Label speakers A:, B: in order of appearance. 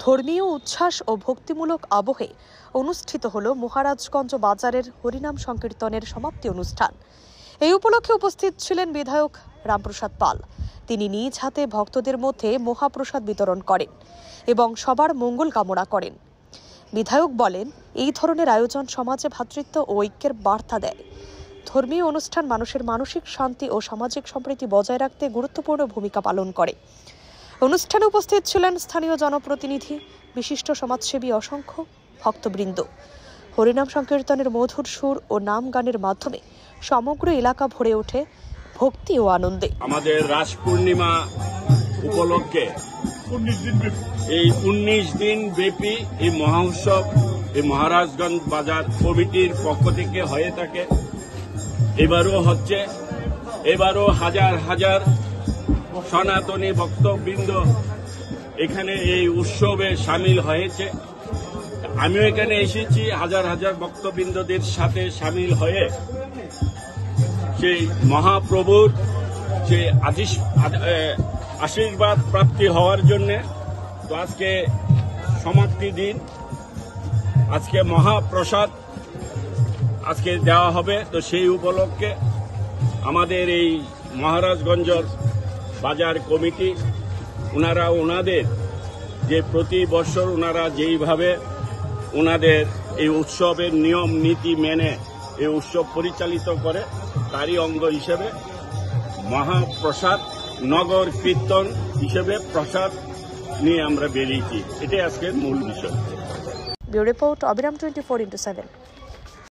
A: ধর্মীয় উচ্ছ্বাস ও ভক্তিমূলক আবহে অনুষ্ঠিত হল মহারাজগঞ্জ বাজারের হরিনাম সংকীর্তনের সমাপ্তি অনুষ্ঠান। এই উপলক্ষে উপস্থিত ছিলেন বিধায়ক রামপ্রসাদ পাল। তিনি নিজ হাতে ভক্তদের মধ্যে মহাপ্রসাদ বিতরণ করেন এবং সবার মঙ্গল কামনা করেন। বিধায়ক বলেন, এই ধরনের আয়োজন সমাজে ভ্রাতৃত্ব ও ঐক্যের বার্তা দেয়। ধর্মীয় অনুষ্ঠান মানুষের মানসিক শান্তি ও সামাজিক সম্প্রীতি বজায় রাখতে গুরুত্বপূর্ণ ভূমিকা পালন করে। অনুষ্ঠানে উপস্থিত ছিলেন স্থানীয় জনপ্রতিনিধি, বিশিষ্ট সমাজসেবী, অসংখ্য ভক্তবৃন্দ। হরিনাম সংকীর্তনের মধুর সুর ও নাম গানের মাধ্যমে সমগ্র এলাকা ভরে ওঠে ভক্তি ও আনন্দে।
B: আমাদের রাস পূর্ণিমা উপলক্ষে এই 19 দিন ব্যাপী এই মহোৎসব এই মহারাজগঞ্জ বাজার কমিটির পক্ষ থেকে হয়ে থাকে। এবারও হচ্ছে। এবারও হাজার হাজার সনাতনী ভক্তবৃন্দ এখানে এই উৎসবে সামিল হয়েছে। আমিও এখানে এসেছি হাজার হাজার ভক্তবৃন্দদের সাথে সামিল হয়ে সেই মহাপ্রভুর যে আশীর্বাদ প্রাপ্তি হওয়ার জন্য। তো আজকে সমাপ্তি দিন, আজকে মহাপ্রসাদ আজকে দেওয়া হবে। তো সেই উপলক্ষে আমাদের এই মহারাজগঞ্জের বাজার কমিটি ওনাদের যে প্রতি বছর ওনারা যেইভাবে ওনাদের এই উৎসবের নিয়ম নীতি মেনে এই উৎসব পরিচালিত করে, তারই অঙ্গ হিসেবে মহাপ্রসাদ নগর কীর্তন হিসেবে প্রসাদ নিয়ে আমরা বেরিয়েছি। এটাই আজকের মূল বিষয়।
A: ব্যুরো রিপোর্ট, অবিরাম 24x7।